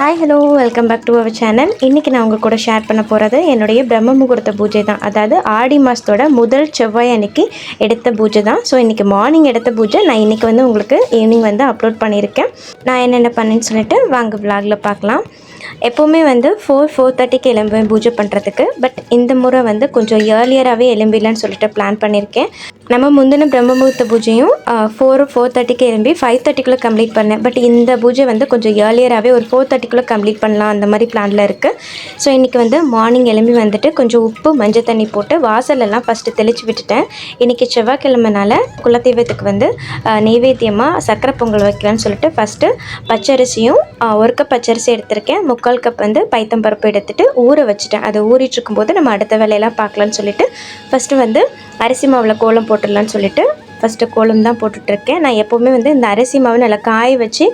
Hi hello welcome back to our channel. இன்றைக்கி நான் உங்கள் கூட ஷேர் பண்ண போகிறது என்னுடைய பிரம்ம முகூர்த்த பூஜை தான். அதாவது ஆடி மாதத்தோட முதல் செவ்வாய் அன்றைக்கி எடுத்த பூஜை தான். ஸோ இன்றைக்கி மார்னிங் எடுத்த பூஜை நான் இன்றைக்கி உங்களுக்கு ஈவினிங் அப்லோட் பண்ணியிருக்கேன். நான் என்னென்ன பண்ணேன்னு சொல்லிட்டு வாங்க விலாகில் பார்க்கலாம். எப்போவுமே 4:30க்கு எழும்புவேன் பூஜை பண்ணுறதுக்கு. பட் இந்த முறை கொஞ்சம் ஏர்லியராகவே எழும்பிடலான்னு சொல்லிட்டு பிளான் பண்ணியிருக்கேன். நம்ம முந்தின பிரம்ம முகூர்த்த பூஜையும் 4:30க்கு எழும்பி 5:30க்குள்ளே கம்ப்ளீட் பண்ணேன். பட் இந்த பூஜை கொஞ்சம் ஏர்லியராகவே ஒரு 4:30க்குள்ளே கம்ப்ளீட் பண்ணலாம் அந்த மாதிரி பிளானில் இருக்குது. ஸோ இன்றைக்கி மார்னிங் எழும்பி கொஞ்சம் உப்பு மஞ்சள் தண்ணி போட்டு வாசலெல்லாம் ஃபஸ்ட்டு தெளித்து விட்டுட்டேன். இன்றைக்கி செவ்வாய்க்கிழமைனால குலதெய்வத்துக்கு நெய்வேத்தியமாக சக்கரை பொங்கல் வைக்கலான்னு சொல்லிட்டு ஃபஸ்ட்டு பச்சரிசியும் 1 கப் பச்சரிசி எடுத்திருக்கேன். 3/4 கப் பைத்தம்பருப்பு எடுத்துகிட்டு ஊற வச்சுட்டேன். அதை ஊறிட்டு இருக்கும்போது நம்ம அடுத்த வேலையெல்லாம் பார்க்கலான்னு சொல்லிட்டு ஃபஸ்ட்டு அரிசி மாவில் கோலம் போட்டுடலான்னு சொல்லிட்டு ஃபஸ்ட்டு கோலம் தான் போட்டுட்ருக்கேன். நான் எப்போவுமே இந்த அரிசி மாவு நல்லா காய வச்சு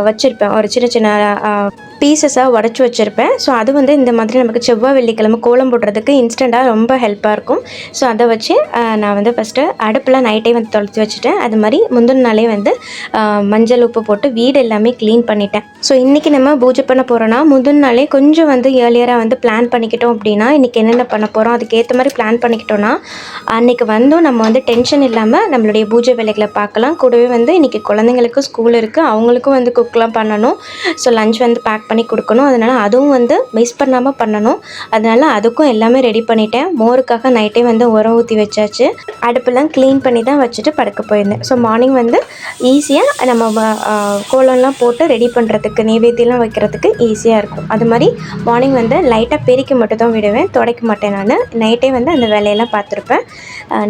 வச்சுருப்பேன். ஒரு சின்ன சின்ன பீசஸாக உடச்சி வச்சுருப்பேன். ஸோ அது இந்த மாதிரி நமக்கு செவ்வாய் வெள்ளிக்கிழமை கோலம் போடுறதுக்கு இன்ஸ்டண்ட்டாக ரொம்ப ஹெல்ப்பாக இருக்கும். ஸோ அதை வச்சு நான் ஃபஸ்ட்டு அடுப்பில் நைட்டே தொலைச்சி வச்சுட்டேன். அது மாதிரி முந்தின நாளே மஞ்சள் உப்பு போட்டு வீடு எல்லாமே க்ளீன் பண்ணிட்டேன். ஸோ இன்றைக்கி நம்ம பூஜை பண்ண போகிறோன்னா முந்தின நாளே கொஞ்சம் ஏர்லியராக பிளான் பண்ணிக்கிட்டோம் அப்படின்னா இன்றைக்கி என்னென்ன பண்ண போகிறோம் அதுக்கேற்ற மாதிரி பிளான் பண்ணிக்கிட்டோன்னா அன்றைக்கி நம்ம டென்ஷன் இல்லாமல் நம்மளுடைய பூஜை வேலைகளை பார்க்கலாம். கூடவே இன்றைக்கி குழந்தைங்களுக்கும் ஸ்கூல் இருக்குது, அவங்களுக்கும் குக்லாம் பண்ணணும். ஸோ லஞ்ச் பேக் பண்ணி கொடுக்கணும். அதனால் அதுவும் மிஸ் பண்ணாமல் பண்ணணும். அதனால் அதுக்கும் எல்லாமே ரெடி பண்ணிட்டேன். மோருக்காக நைட்டே உரம் ஊற்றி வச்சாச்சு. அடுப்பெல்லாம் க்ளீன் பண்ணி தான் வச்சுட்டு படுக்க போயிருந்தேன். ஸோ மார்னிங் ஈஸியாக நம்ம கோலம்லாம் போட்டு ரெடி பண்ணுறதுக்கு நெய்வேத்தியெல்லாம் வைக்கிறதுக்கு ஈஸியாக இருக்கும். அது மாதிரி மார்னிங் லைட்டாக பெருக்கி மட்டும் தான் விடுவேன், துடைக்க மாட்டேன். நான் நைட்டே அந்த வேலையெல்லாம் பார்த்துருப்பேன்.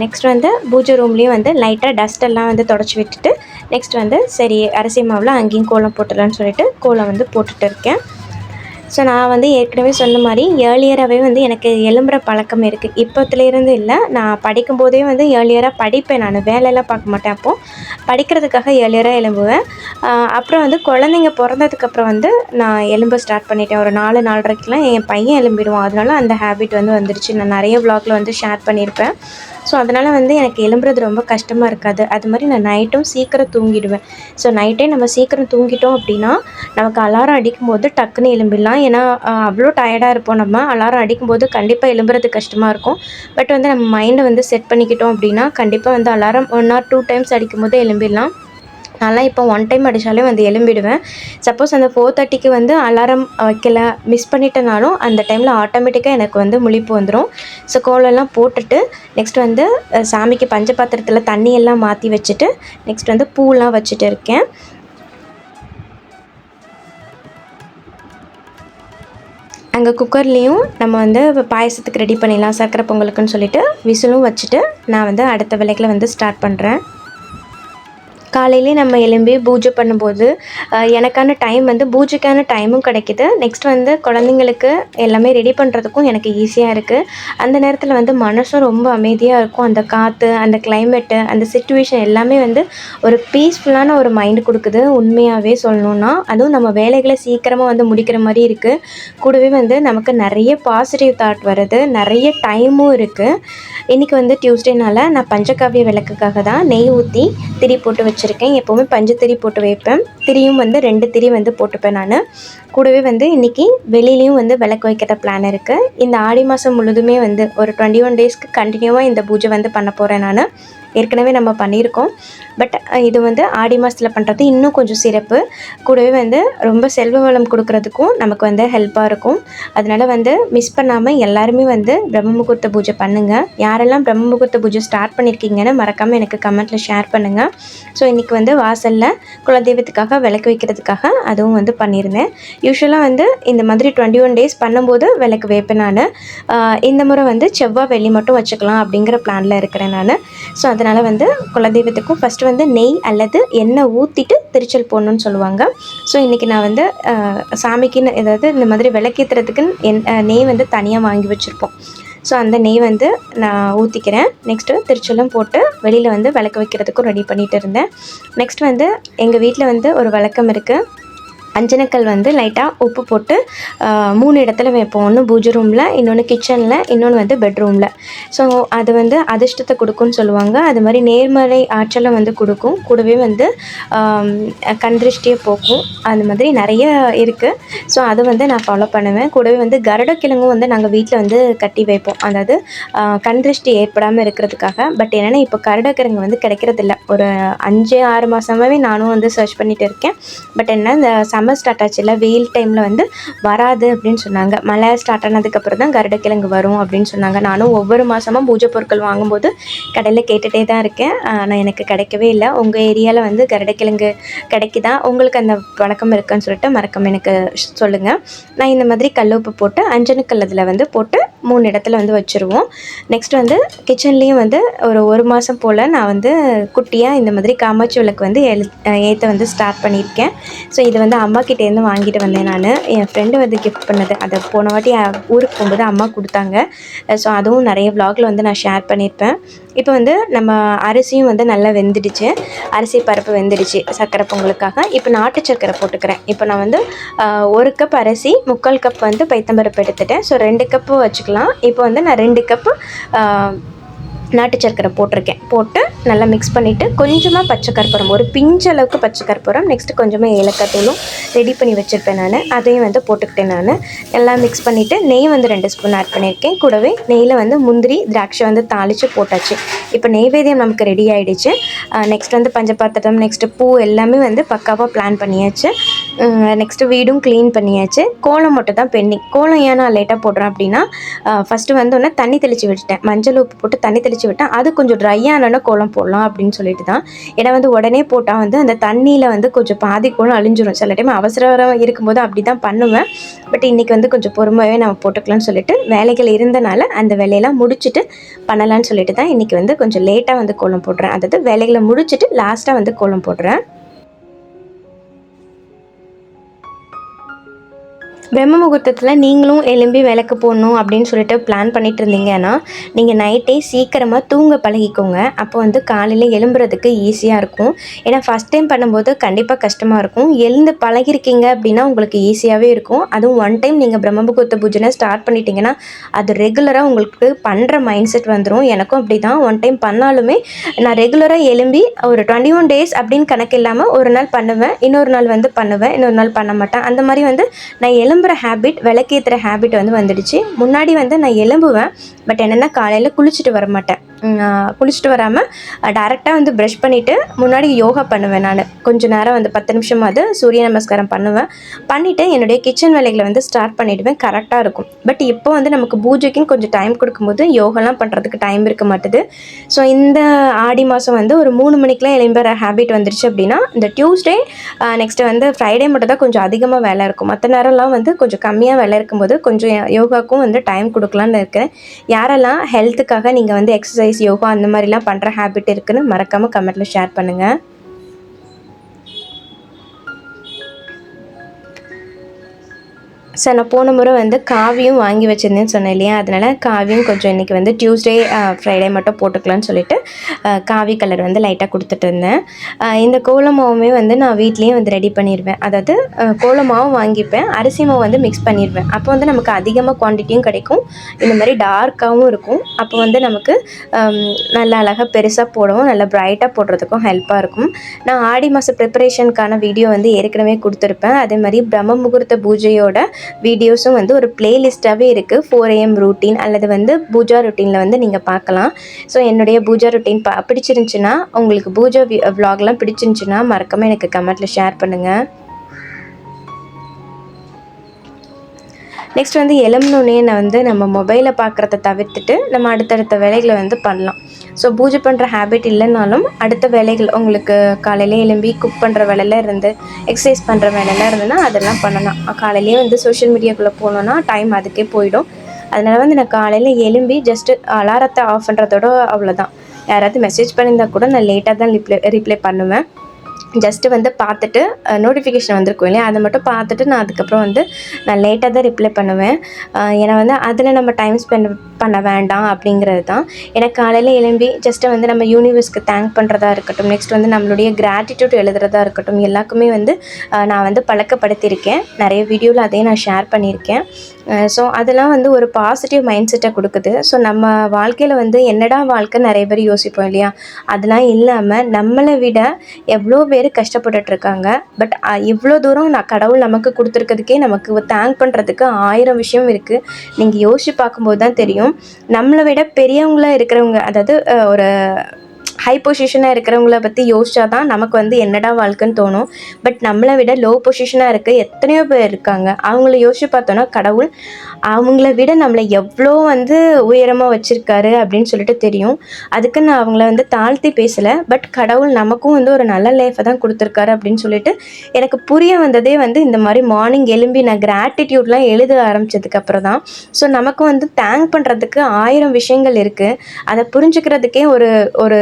நெக்ஸ்ட் பூஜை ரூம்லேயும் லைட்டாக டஸ்ட்டெல்லாம் தொடச்சி விட்டுட்டு நெக்ஸ்ட் சரி அரிசி மாவில் அங்கேயும் கோலம் போட்டுடலான்னு சொல்லிட்டு கோலம் போட்டுட்டு இருக்கேன். ஸோ நான் ஏற்கனவே சொன்ன மாதிரி ஏர்லியராகவே எனக்கு எழும்புற பழக்கம் இருக்குது. இப்போத்துலேருந்து இல்லை, நான் படிக்கும்போதே ஏர்லியராக படிப்பேன். நான் வேலையெல்லாம் பார்க்க மாட்டேன். அப்போது படிக்கிறதுக்காக ஏர்லியராக எழும்புவேன். அப்புறம் குழந்தைங்க பிறந்ததுக்கப்புறம் நான் எழும்ப ஸ்டார்ட் பண்ணிட்டேன். ஒரு 4-4:30க்கெலாம் என் பையன் எழும்பிடுவான். அதனால அந்த ஹேபிட் வந்துருச்சு. நான் நிறைய வ்ளாகில் ஷேர் பண்ணியிருப்பேன். ஸோ அதனால் எனக்கு எழும்புறது ரொம்ப கஷ்டமாக இருக்காது. அது மாதிரி நான் நைட்டும் சீக்கிரம் தூங்கிடுவேன். ஸோ நைட்டே நம்ம சீக்கிரம் தூங்கிட்டோம் அப்படின்னா நமக்கு அலாரம் அடிக்கும்போது டக்குன்னு எழும்பிடலாம். ஏன்னா அவ்வளோ டயர்டாக இருப்போம். நம்ம அலாரம் அடிக்கும்போது கண்டிப்பாக எழும்புறது கஷ்டமாக இருக்கும். பட் நம்ம மைண்டை செட் பண்ணிக்கிட்டோம் அப்படின்னா கண்டிப்பாக அலாரம் 1 or 2 டைம்ஸ் அடிக்கும்போது எழும்பிடலாம். நான்லாம் இப்போ 1 டைம் அடித்தாலே எழும்பிடுவேன். சப்போஸ் அந்த 4:30க்கு அலாரம் வைக்கல மிஸ் பண்ணிட்டனாலும் அந்த டைமில் ஆட்டோமேட்டிக்காக எனக்கு முழிப்பு வந்துடும். ஸோ கோலம்லாம் போட்டுட்டு நெக்ஸ்ட் சாமிக்கு பஞ்ச பாத்திரத்தில் தண்ணியெல்லாம் மாற்றி வச்சுட்டு நெக்ஸ்ட் பூலாம் வச்சுட்டு இருக்கேன். அங்கே குக்கர்லேயும் நம்ம பாயசத்துக்கு ரெடி பண்ணிடலாம் சர்க்கரை பொங்கலுக்குன்னு சொல்லிட்டு விசிலும் வச்சுட்டு நான் அடுத்த வேலைகளை ஸ்டார்ட் பண்ணுறேன். காலையிலே நம்ம எழும்பி பூஜை பண்ணும்போது எனக்கான டைம் பூஜைக்கான டைமும் கிடைக்கிது. நெக்ஸ்ட் குழந்தைங்களுக்கு எல்லாமே ரெடி பண்ணுறதுக்கும் எனக்கு ஈஸியாக இருக்குது. அந்த நேரத்தில் மனசும் ரொம்ப அமைதியாக இருக்கும். அந்த காற்று, அந்த கிளைமேட்டு, அந்த சிச்சுவேஷன் எல்லாமே ஒரு பீஸ்ஃபுல்லான ஒரு மைண்டு கொடுக்குது. உண்மையாகவே சொல்லணுன்னா அதுவும் நம்ம வேலைகளை சீக்கிரமாக முடிக்கிற மாதிரி இருக்குது. கூடவே நமக்கு நிறைய பாசிட்டிவ் தாட் வருது, நிறைய டைமும் இருக்குது. இன்றைக்கி டியூஸ்டேனால் நான் பஞ்சகாவிய விளக்குக்காக தான் நெய் ஊற்றி திரி போட்டு வச்சுருக்கேன். எப்போவுமே பஞ்சத்திரி போட்டு வைப்பேன். திரியும் 2 திரி போட்டுப்பேன் நான். கூடவே இன்றைக்கி வெளியிலையும் விளக்கு வைக்கிற பிளான் இருக்குது. இந்த ஆடி மாதம் முழுதுமே ஒரு 21 டேஸ்க்கு கண்டினியூவாக இந்த பூஜை பண்ண போகிறேன் நான். ஏற்கனவே நம்ம பண்ணியிருக்கோம். பட் இது ஆடி மாதத்தில் பண்ணுறது இன்னும் கொஞ்சம் சிறப்பு. கூடவே ரொம்ப செல்வ வளம் கொடுக்கறதுக்கும் நமக்கு ஹெல்ப்பாக இருக்கும். அதனால் மிஸ் பண்ணாமல் எல்லாருமே பிரம்ம முகூர்த்த பூஜை பண்ணுங்கள். யாரெல்லாம் பிரம்ம முகூர்த்த பூஜை ஸ்டார்ட் பண்ணியிருக்கீங்கன்னு மறக்காமல் எனக்கு கமெண்ட்டில் ஷேர் பண்ணுங்கள். ஸோ இன்றைக்கி வாசலில் குலதெய்வத்துக்காக விளக்கு வைக்கிறதுக்காக அதுவும் பண்ணியிருந்தேன். யூஸ்வலாக இந்த மாதிரி 21 டேஸ் பண்ணும்போது விளக்கு வைப்பேன் நான். இந்த முறை செவ்வாய் வெள்ளி மட்டும் வச்சுக்கலாம் அப்படிங்கிற பிளானில் இருக்கிறேன் நான். ஸோ அதனால் குலதெய்வத்துக்கும் ஃபஸ்ட்டு நெய் அல்லது எண்ணெய் ஊற்றிட்டு திருச்சல் போடணுன்னு சொல்லுவாங்க. ஸோ இன்றைக்கி நான் சாமிக்குன்னு ஏதாவது இந்த மாதிரி விளக்கேற்றுறதுக்கு நெய் தனியாக வாங்கி வச்சுருப்போம். ஸோ அந்த நெய் நான் ஊற்றிக்கிறேன். நெக்ஸ்ட்டு திருச்சலும் போட்டு வெளியில் விளக்கு வைக்கிறதுக்கும் ரெடி பண்ணிகிட்டு இருந்தேன். நெக்ஸ்ட் எங்கள் வீட்டில் ஒரு வழக்கம் இருக்குது. அஞ்சனக்கல் வந்து லைட்டாக உப்பு போட்டு 3 இடத்துல வைப்போம். ஒன்று பூஜை ரூமில், இன்னொன்று கிச்சனில், இன்னொன்று வந்து பெட்ரூமில். ஸோ அது வந்து அதிர்ஷ்டத்தை கொடுக்கும்னு சொல்லுவாங்க. அது மாதிரி நேர்மறை ஆற்றலை வந்து கொடுக்கும். கூடவே வந்து கண் திருஷ்டியை போக்கும். அது மாதிரி நிறைய இருக்குது. ஸோ அதை வந்து நான் ஃபாலோ பண்ணுவேன். கூடவே வந்து கருடக்கிழங்கும் வந்து நாங்கள் வீட்டில் வந்து கட்டி வைப்போம். அதாவது கண் திருஷ்டி ஏற்படாமல் இருக்கிறதுக்காக. பட் என்னென்னா இப்போ கருடக்கிழங்கு வந்து கிடைக்கிறதில்ல. ஒரு 5-6 மாதமாகவே நானும் வந்து சர்ச் பண்ணிகிட்டு இருக்கேன். பட் என்ன இந்த சம்மர் ஸ்டார்ட் ஆச்சு இல்லை, வெயில் டைமில் வந்து வராது அப்படின்னு சொன்னாங்க. மழை ஸ்டார்ட் ஆனதுக்கப்புறம் தான் கருடக்கிழங்கு வரும் அப்படின்னு சொன்னாங்க. நானும் ஒவ்வொரு மாதமாக பூஜை பொருட்கள் வாங்கும்போது கடையில் கேட்டுகிட்டே தான் இருக்கேன். ஆனால் எனக்கு கிடைக்கவே இல்லை. உங்கள் ஏரியாவில் வந்து கருடக்கிழங்கு கிடைக்குதா, உங்களுக்கு அந்த பழக்கம் இருக்குன்னு சொல்லிட்டு மறக்காம எனக்கு சொல்லுங்கள். நான் இந்த மாதிரி கல்லுப்பு போட்டு அஞ்சனக்கல் அதில் வந்து போட்டு 3 இடத்துல வந்து வச்சுருவோம். நெக்ஸ்ட் வந்து கிச்சன்லேயும் வந்து ஒரு மாதம் போல் நான் வந்து குட்டியாக இந்த மாதிரி காமாட்சி விளக்கு வந்து ஏற்ற வந்து ஸ்டார்ட் பண்ணியிருக்கேன். ஸோ இது வந்து அம்மாக்கிட்டேருந்து வாங்கிட்டு வந்தேன் நான். என் ஃப்ரெண்டு வந்து கிஃப்ட் பண்ணது. அதை போன வாட்டி ஊருக்கு போகும்போது அம்மா கொடுத்தாங்க. ஸோ அதுவும் நிறைய விலாகில் வந்து நான் ஷேர் பண்ணியிருப்பேன். இப்போ வந்து நம்ம அரிசியும் வந்து நல்லா வெந்துடுச்சு. அரிசி பருப்பு வெந்துடுச்சு சர்க்கரை பொங்கலுக்காக. இப்போ நாட்டு சர்க்கரை போட்டுக்கிறேன். இப்போ நான் வந்து 1 கப் அரிசி 3/4 கப் வந்து பைத்தம்பருப்பு எடுத்துட்டேன். ஸோ 2 கப்பு வச்சுக்கலாம். இப்போ வந்து நான் 2 கப்பு நாட்டு சர்க்கரை போட்டிருக்கேன். போட்டு நல்லா மிக்ஸ் பண்ணிவிட்டு கொஞ்சமாக பச்சை கற்பூரம், ஒரு பிஞ்சு அளவுக்கு பச்சை கற்பூரம், நெக்ஸ்ட்டு கொஞ்சமாக ஏலக்காய் தூளும் ரெடி பண்ணி வச்சுருப்பேன் நான். அதையும் வந்து போட்டுக்கிட்டேன் நான். எல்லாம் மிக்ஸ் பண்ணிவிட்டு நெய் வந்து 2 ஸ்பூன் ஆட் பண்ணியிருக்கேன். கூடவே நெய்யில் வந்து முந்திரி திராட்சை வந்து தாளித்து போட்டாச்சு. இப்போ நெய்வேத்தியம் நமக்கு ரெடி ஆகிடுச்சு. நெக்ஸ்ட் வந்து பஞ்சபாத்திரம், நெக்ஸ்ட்டு பூ எல்லாமே வந்து பக்காவாக பிளான் பண்ணியாச்சு. நெக்ஸ்ட்டு வீடும் க்ளீன் பண்ணியாச்சு. கோலம் மட்டும் தான் பெண்டிங். கோலம் ஏன் நான் லேட்டாக போடுறேன் அப்படின்னா, ஃபஸ்ட்டு வந்தோடனே தண்ணி தெளித்து விட்டுட்டேன். மஞ்சள் உப்பு போட்டு தண்ணி தெளித்து விட்டேன். அது கொஞ்சம் ட்ரை ஆனோன்னா கோலம் போடலாம் அப்படின்னு சொல்லிட்டு தான். ஏன்னா வந்து உடனே போட்டால் வந்து அந்த தண்ணியில் வந்து கொஞ்சம் பாதி கோலம் அழிஞ்சிரும். சில டைம் அவசரம் இருக்கும்போது அப்படி தான் பண்ணுவேன். பட் இன்றைக்கி வந்து கொஞ்சம் பொறுமையாகவே நம்ம போட்டுக்கலாம்னு சொல்லிட்டு வேலைகள் இருந்தனால அந்த வேலையெல்லாம் முடிச்சுட்டு பண்ணலான்னு சொல்லிட்டு தான் இன்றைக்கி வந்து கொஞ்சம் லேட்டாக வந்து கோலம் போடுறேன். அதாவது வேலைகளை முடிச்சுட்டு லாஸ்ட்டாக வந்து கோலம் போடுறேன். பிரம்ம முகூர்த்தத்தில் நீங்களும் எழும்பி விளக்கு போடணும் அப்படின்னு சொல்லிட்டு பிளான் பண்ணிட்டு இருந்தீங்கன்னா, நீங்கள் நைட்டே சீக்கிரமாக தூங்க பழகிக்கோங்க. அப்போ வந்து காலையில் எழும்புறதுக்கு ஈஸியாக இருக்கும். ஏன்னா ஃபஸ்ட் டைம் பண்ணும்போது கண்டிப்பாக கஷ்டமாக இருக்கும். எழுந்து பழகிருக்கீங்க அப்படின்னா உங்களுக்கு ஈஸியாகவே இருக்கும். அதுவும் ஒன் டைம் நீங்கள் பிரம்ம முகூர்த்த பூஜனை ஸ்டார்ட் பண்ணிட்டீங்கன்னா அது ரெகுலராக உங்களுக்கு பண்ணுற மைண்ட் செட் வந்துடும். எனக்கும் அப்படி தான். ஒன் டைம் பண்ணாலுமே நான் ரெகுலராக எழும்பி ஒரு 21 டேஸ் அப்படின்னு கணக்கு இல்லாமல் ஒரு நாள் பண்ணுவேன், இன்னொரு நாள் வந்து பண்ணுவேன், இன்னொரு நாள் பண்ண மாட்டேன். அந்த மாதிரி வந்து நான் எழும்புற ஹேபிட், விளக்கேற்றுற ஹேபிட் வந்து வந்துடுச்சு. முன்னாடி வந்து நான் எழும்புவேன். பட் என்னென்னா காலையில் குளிச்சுட்டு வர மாட்டேன். குளிச்சுட்டு வராமல் டேரெக்டாக வந்து ப்ரஷ் பண்ணிவிட்டு முன்னாடி யோகா பண்ணுவேன் நான். கொஞ்சம் நேரம் வந்து 10 நிமிஷமாவது சூரிய நமஸ்காரம் பண்ணுவேன். பண்ணிவிட்டு என்னுடைய கிச்சன் வேலைகளை வந்து ஸ்டார்ட் பண்ணிவிடுவேன். கரெக்டாக இருக்கும். பட் இப்போ வந்து நமக்கு பூஜைக்குன்னு கொஞ்சம் டைம் கொடுக்கும்போது யோகாலாம் பண்ணுறதுக்கு டைம் இருக்க மாட்டுது. ஸோ இந்த ஆடி மாதம் வந்து ஒரு 3 மணிக்கெலாம் எழும்புற ஹேபிட் வந்துருச்சு அப்படின்னா, இந்த டியூஸ்டே நெக்ஸ்ட்டு வந்து ஃப்ரைடே மட்டும் தான் கொஞ்சம் அதிகமாக வேலை இருக்கும். மற்ற நேரம்லாம் வந்து கொஞ்சம் கம்மியாக வேலை இருக்கும்போது கொஞ்சம் யோகாவுக்கும் வந்து டைம் கொடுக்கலான்னு இருக்கேன். யாரெல்லாம் ஹெல்த்துக்காக நீங்கள் வந்து எக்ஸசைஸ், யோகா அந்த மாதிரிலாம் பண்ணுற ஹேபிட் இருக்குன்னு மறக்காமல் கமெண்ட்டில் ஷேர் பண்ணுங்கள். சார் நான் போன முறை வந்து காவியும் வாங்கி வச்சுருந்தேன்னு சொன்னேன் இல்லையா, அதனால் காவியும் கொஞ்சம் இன்றைக்கி வந்து டியூஸ்டே ஃப்ரைடே மட்டும் போட்டுக்கலான்னு சொல்லிட்டு காவி கலர் வந்து லைட்டாக கொடுத்துட்டு இருந்தேன். இந்த கோலமாவுமே வந்து நான் வீட்லேயே வந்து ரெடி பண்ணிடுவேன். அதாவது கோலமாவும் வாங்கிப்பேன், அரிசி மாவு வந்து மிக்ஸ் பண்ணிடுவேன். அப்போ வந்து நமக்கு அதிகமாக குவான்டிட்டியும் கிடைக்கும், இந்த மாதிரி டார்க்காகவும் இருக்கும். அப்போ வந்து நமக்கு நல்லா அழகாக பெருசாக போடவும் நல்லா ப்ரைட்டாக போடுறதுக்கும் ஹெல்ப்பாக இருக்கும். நான் ஆடி மாத ப்ரிப்பரேஷனுக்கான வீடியோ வந்து ஏற்கனவே கொடுத்துருப்பேன். அதே மாதிரி பிரம்ம முகூர்த்த பூஜையோட வீடியோஸும் வந்து ஒரு பிளேலிஸ்ட்டாகவே இருக்குது. 4 AM ரூட்டீன் அல்லது வந்து பூஜா ரொட்டீனில் வந்து நீங்கள் பார்க்கலாம். ஸோ என்னுடைய பூஜா ரொட்டீன் பிடிச்சிருந்துச்சின்னா, உங்களுக்கு பூஜா விலாக்லாம் பிடிச்சிருந்துச்சின்னா மறக்காமல் எனக்கு கமெண்ட்டில் ஷேர் பண்ணுங்கள். நெக்ஸ்ட் வந்து எழும்புனோடனே நான் வந்து நம்ம மொபைலை பார்க்குறத தவிர்த்துட்டு நம்ம அடுத்தடுத்த வேலைகளை வந்து பண்ணலாம். ஸோ பூஜை பண்ணுற ஹேபிட் இல்லைனாலும் அடுத்த வேலைகள் உங்களுக்கு காலையிலே எழும்பி குக் பண்ணுற வேலையில் இருந்து எக்ஸசைஸ் பண்ணுற வேலையில் இருந்துன்னா அதெல்லாம் பண்ணலாம். காலையிலேயே வந்து சோஷியல் மீடியாக்குள்ளே போனோன்னா டைம் அதுக்கே போயிடும். அதனால் வந்து நான் காலையில் எழும்பி ஜஸ்ட்டு அலாரத்தை ஆஃப் பண்ணுறதோட அவ்வளோதான். யாராவது மெசேஜ் பண்ணியிருந்தால் கூட நான் லேட்டாக தான் ரிப்ளை பண்ணுவேன். ஜஸ்ட்டு வந்து பார்த்துட்டு நோட்டிஃபிகேஷன் வந்திருக்கும் இல்லையா, அதை மட்டும் பார்த்துட்டு நான் அதுக்கப்புறம் வந்து நான் லேட்டாக தான் ரிப்ளை பண்ணுவேன். ஏன்னா வந்து அதில் நம்ம டைம் ஸ்பெண்ட் பண்ண வேண்டாம் அப்படிங்கிறது தான். எனக்கு காலையில் எழும்பி ஜஸ்ட்டு வந்து நம்ம யூனிவர்ஸ்க்கு தேங்க் பண்ணுறதா இருக்கட்டும், நெக்ஸ்ட் வந்து நம்மளுடைய கிராட்டிடியூட் எழுதுறதா இருக்கட்டும், எல்லாருக்குமே வந்து நான் வந்து பழக்கப்படுத்தியிருக்கேன். நிறைய வீடியோவில் அதையும் நான் ஷேர் பண்ணியிருக்கேன். ஸோ அதெல்லாம் வந்து ஒரு பாசிட்டிவ் மைண்ட் செட்டை கொடுக்குது. ஸோ நம்ம வாழ்க்கையில் வந்து என்னடா வாழ்க்கை நிறைய பேர் யோசிப்போம் இல்லையா, அதெல்லாம் இல்லாமல் நம்மளை விட எவ்வளோ பேர் கஷ்டப்பட்டுட்ருக்காங்க. பட் இவ்வளோ தூரம் கடவுள் நமக்கு கொடுத்துருக்கிறதுக்கே நமக்கு தேங்க் பண்ணுறதுக்கு 1000 விஷயம் இருக்குது. நீங்கள் யோசித்து பார்க்கும்போது தான் தெரியும், நம்மளை விட பெரியவங்களாக இருக்கிறவங்க, அதாவது ஒரு ஹை பொசிஷனாக இருக்கிறவங்கள பற்றி யோசிச்சா தான் நமக்கு வந்து என்னடா வாழ்க்கைன்னு தோணும். பட் நம்மளை விட லோ பொசிஷனாக இருக்க எத்தனையோ பேர் இருக்காங்க. அவங்கள யோசிச்சு பார்த்தோன்னா கடவுள் அவங்கள விட நம்மளை எவ்வளோ வந்து உயரமாக வச்சுருக்காரு அப்படின்னு சொல்லிட்டு தெரியும். அதுக்கு நான் அவங்கள வந்து தாழ்த்தி பேசலை. பட் கடவுள் நமக்கும் வந்து ஒரு நல்ல லைஃப்பை தான் கொடுத்துருக்காரு அப்படின்னு சொல்லிட்டு எனக்கு புரிய வந்ததே வந்து இந்த மாதிரி மார்னிங் எழும்பி நான் கிராட்டிடியூட்லாம் எழுத ஆரம்பித்ததுக்கப்புறம் தான். ஸோ நமக்கு வந்து தேங்க் பண்ணுறதுக்கு 1000 விஷயங்கள் இருக்குது. அதை புரிஞ்சுக்கிறதுக்கே ஒரு ஒரு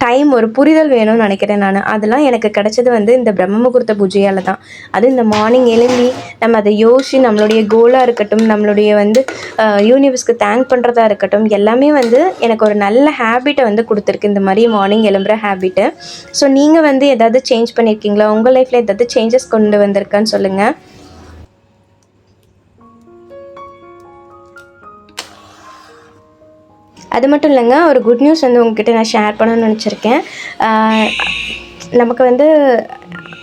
டைம், ஒரு புரிதல் வேணும்னு நினைக்கிறேன் நான். அதெல்லாம் எனக்கு கிடைச்சது வந்து இந்த பிரம்ம முகூர்த்த பூஜையால் தான். அது இந்த மார்னிங் எழும்பி நம்ம அதை யோசித்து நம்மளுடைய கோலாக இருக்கட்டும், நம்மளுடைய வந்து யூனிவர்ஸ்க்கு தேங்க் பண்ணுறதா இருக்கட்டும், எல்லாமே வந்து எனக்கு ஒரு நல்ல ஹேபிட்டை வந்து கொடுத்துருக்கு, இந்த மாதிரி மார்னிங் எழும்புகிற ஹேபிட்டு. ஸோ நீங்கள் வந்து எதாவது சேஞ்ச் பண்ணியிருக்கீங்களா? உங்கள் லைஃப்பில் எதாவது சேஞ்சஸ் கொண்டு வந்திருக்கான்னு சொல்லுங்கள். அது மட்டும் இல்லைங்க, ஒரு குட் நியூஸ் வந்து உங்ககிட்ட நான் ஷேர் பண்ணணும்னு நினச்சிருக்கேன். நமக்கு வந்து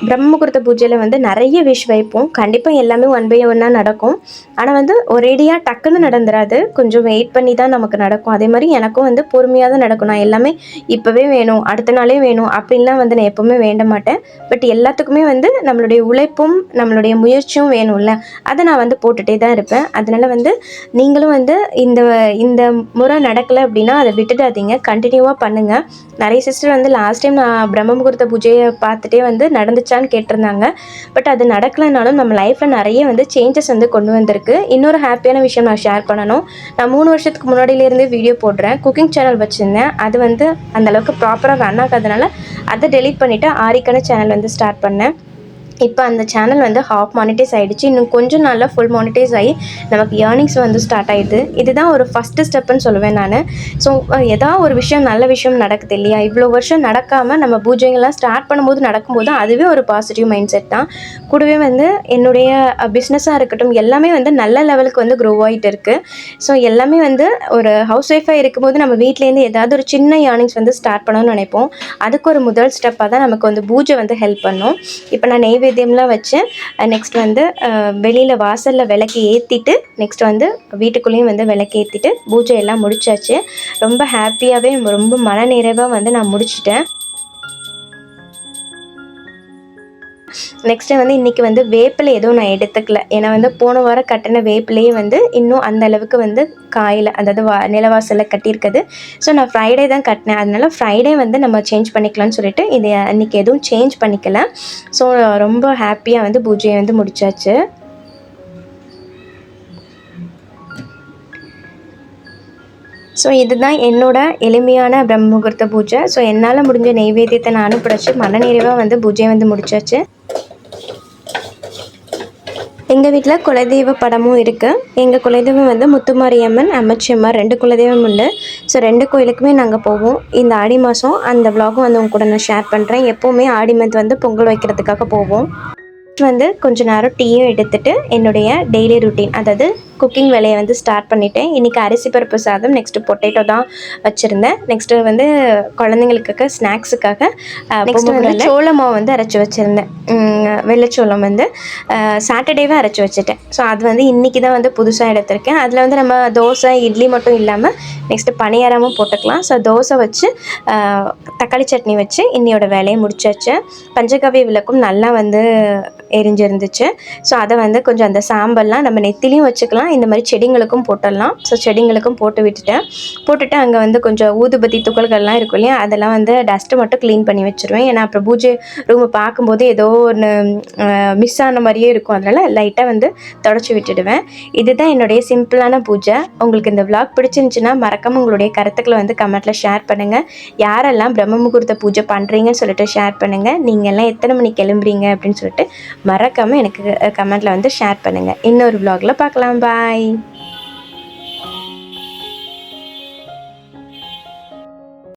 பிரம்ம முகூர்த்த பூஜையில் வந்து நிறைய விஷ் வைப்போம். கண்டிப்பாக எல்லாமே 1 by 1 நடக்கும். ஆனால் வந்து ஒரேடியாக டக்குன்னு நடந்துடாது, கொஞ்சம் வெயிட் பண்ணி தான் நமக்கு நடக்கும். அதே மாதிரி எனக்கும் வந்து பொறுமையாக தான் நடக்கும். நான் எல்லாமே இப்போவே வேணும், அடுத்த நாளே வேணும் அப்படின்லாம் வந்து நான் எப்போவுமே வேண்ட மாட்டேன். பட் எல்லாத்துக்குமே வந்து நம்மளுடைய உழைப்பும் நம்மளுடைய முயற்சியும் வேணும்ல, அதை நான் வந்து போட்டுகிட்டே தான் இருப்பேன். அதனால் வந்து நீங்களும் வந்து இந்த இந்த முறை நடக்கலை அப்படின்னா அதை விட்டுடாதீங்க, கண்டினியூவாக பண்ணுங்கள். நிறைய சிஸ்டர் வந்து லாஸ்ட் டைம் நான் பிரம்ம முகூர்த்த பூஜையை பார்த்துட்டே வந்து நடந்துச்சான்னு கேட்டிருந்தாங்க. பட் அது நடக்கலைனாலும் நம்ம லைஃப்பில் நிறைய வந்து சேஞ்சஸ் வந்து கொண்டு வந்திருக்கு. இன்னொரு ஹாப்பியான விஷயம் நான் ஷேர் பண்ணணும். நான் 3 வருஷத்துக்கு முன்னாடியிலேருந்து வீடியோ போடுறேன், குக்கிங் சேனல் வச்சுருந்தேன். அது வந்து அந்தளவுக்கு ப்ராப்பராக ரன் ஆகாதனால அதை டெலீட் பண்ணிவிட்டு ஆரிக்கான சேனல் வந்து ஸ்டார்ட் பண்ணேன். இப்போ அந்த சேனல் வந்து ஹாஃப் மானிட்டைஸ் ஆகிடுச்சு. இன்னும் கொஞ்சம் நாளில் ஃபுல் மானிட்டைஸ் ஆகி நமக்கு ஏர்னிங்ஸ் வந்து ஸ்டார்ட் ஆகிடுது. இதுதான் ஒரு ஃபஸ்ட்டு ஸ்டெப்புன்னு சொல்லுவேன் நான். ஸோ ஏதாவது ஒரு விஷயம், நல்ல விஷயம் நடக்குது இல்லையா, இவ்வளோ வருஷம் நடக்காமல் நம்ம பூஜைகள்லாம் ஸ்டார்ட் பண்ணும்போது நடக்கும்போது அதுவே ஒரு பாசிட்டிவ் மைண்ட் செட் தான். கூடவே வந்து என்னுடைய பிஸ்னஸாக இருக்கட்டும், எல்லாமே வந்து நல்ல லெவலுக்கு வந்து க்ரோ ஆகிட்டு இருக்குது. ஸோ எல்லாமே வந்து ஒரு ஹவுஸ் ஒய்ஃபாக இருக்கும்போது நம்ம வீட்டிலேருந்து ஏதாவது ஒரு சின்ன ஏர்னிங்ஸ் வந்து ஸ்டார்ட் பண்ணணும்னு நினைப்போம். அதுக்கு ஒரு முதல் ஸ்டெப்பாக தான் நமக்கு வந்து பூஜை வந்து ஹெல்ப் பண்ணும். இப்போ நான் நெய்வேத்தியம்லாம் வச்சு நெக்ஸ்ட் வந்து வெளியில் வாசலில் விளக்கு ஏற்றிட்டு நெக்ஸ்ட் வந்து வீட்டுக்குள்ளேயும் வந்து விளக்கு ஏற்றிட்டு பூஜை எல்லாம் முடிச்சாச்சு. ரொம்ப ஹாப்பியாகவே ரொம்ப மன நிறைவாக வந்து நான் முடிச்சிட்டேன். நெக்ஸ்ட்டு வந்து இன்றைக்கி வந்து வேப்பிலை எதுவும் நான் எடுத்துக்கல. ஏன்னா வந்து போன வாரம் கட்டின வேப்பிலையே வந்து இன்னும் அந்த அளவுக்கு வந்து காயில், அதாவது நிலவாசலில் கட்டியிருக்குது. ஸோ நான் ஃப்ரைடே தான் கட்டினேன். அதனால ஃப்ரைடே வந்து நம்ம சேஞ்ச் பண்ணிக்கலாம்னு சொல்லிட்டு இது இன்றைக்கி எதுவும் சேஞ்ச் பண்ணிக்கல. ஸோ ரொம்ப ஹாப்பியாக வந்து பூஜையை வந்து முடிச்சாச்சு. ஸோ இதுதான் என்னோட எளிமையான பிரம்ம முகூர்த்த பூஜை. ஸோ என்னால் முடிஞ்ச நெய்வேத்தியத்தை நானும் படைச்சி மனநிறைவாக வந்து பூஜையை வந்து முடிச்சாச்சு. எங்கள் வீட்டில் குலதெய்வ படமும் இருக்குது. எங்கள் குலதெய்வம் வந்து முத்துமாரியம்மன், அம்மச்சியம்மார் 2 குலதெய்வம் உண்டு. ஸோ 2 கோயிலுக்குமே நாங்கள் போவோம். இந்த ஆடி மாதம் அந்த வ்ளாகும் வந்து உங்க கூட நான் ஷேர் பண்ணுறேன். எப்போவுமே ஆடி மந்த் வந்து பொங்கல் வைக்கிறதுக்காக போவோம். வந்து கொஞ்ச நேரம் டீயும் எடுத்துகிட்டு என்னுடைய டெய்லி ருட்டீன், அதாவது குக்கிங் வேலையை வந்து ஸ்டார்ட் பண்ணிட்டேன். இன்றைக்கி அரிசி பருப்பு சாதம், நெக்ஸ்ட்டு பொட்டேட்டோ தான் வச்சுருந்தேன். நெக்ஸ்ட்டு வந்து குழந்தைங்களுக்காக ஸ்நாக்ஸுக்காக நெக்ஸ்ட்டு வந்து சோள மாவு வந்து அரைச்சி வச்சுருந்தேன். வெள்ளைச்சோளம் வந்து சாட்டர்டேவே அரைச்சி வச்சுட்டேன். ஸோ அது வந்து இன்றைக்கி தான் வந்து புதுசாக எடுத்திருக்கேன். அதில் வந்து நம்ம தோசை, இட்லி மட்டும் இல்லாமல் நெக்ஸ்ட்டு பணியாரமும் போட்டுக்கலாம். ஸோ தோசை வச்சு தக்காளி சட்னி வச்சு இன்னையோட வேலையை முடிச்சாச்சு. பஞ்சகவ்ய விளக்கும் நல்லா வந்து எரிஞ்சிருந்துச்சு. ஸோ அதை வந்து கொஞ்சம் அந்த சாம்பல்லாம் நம்ம நெத்திலையும் வச்சுக்கலாம், இந்த மாதிரி செடிங்களுக்கும் போட்டுடலாம். ஸோ செடிங்களுக்கும் போட்டுட்டு அங்கே வந்து கொஞ்சம் ஊதுபத்தி துகள்கள்லாம் இருக்கும் இல்லையா, அதெல்லாம் வந்து டஸ்ட்டு மட்டும் க்ளீன் பண்ணி வச்சுருவேன். ஏன்னா அப்புறம் பூஜை ரூமை பார்க்கும்போது ஏதோ ஒன்று மிஸ் ஆன மாதிரியே இருக்கும், அதனால் லைட்டாக வந்து தொடச்சி விட்டுடுவேன். இதுதான் என்னுடைய சிம்பிளான பூஜை. உங்களுக்கு இந்த விளாக் பிடிச்சிருந்துச்சுன்னா மறக்காமல் உங்களுடைய கருத்துக்களை வந்து கமெண்ட்டில் ஷேர் பண்ணுங்கள். யாரெல்லாம் பிரம்ம முகூர்த்த பூஜை பண்ணுறீங்கன்னு சொல்லிட்டு ஷேர் பண்ணுங்கள். நீங்கள் எல்லாம் எத்தனை மணிக்கு கிளம்புறீங்க அப்படின்னு சொல்லிட்டு மறக்காமல் எனக்கு கமெண்ட்டில் வந்து ஷேர் பண்ணுங்கள். இன்னொரு விளாகில் பார்க்கலாம். பாய்.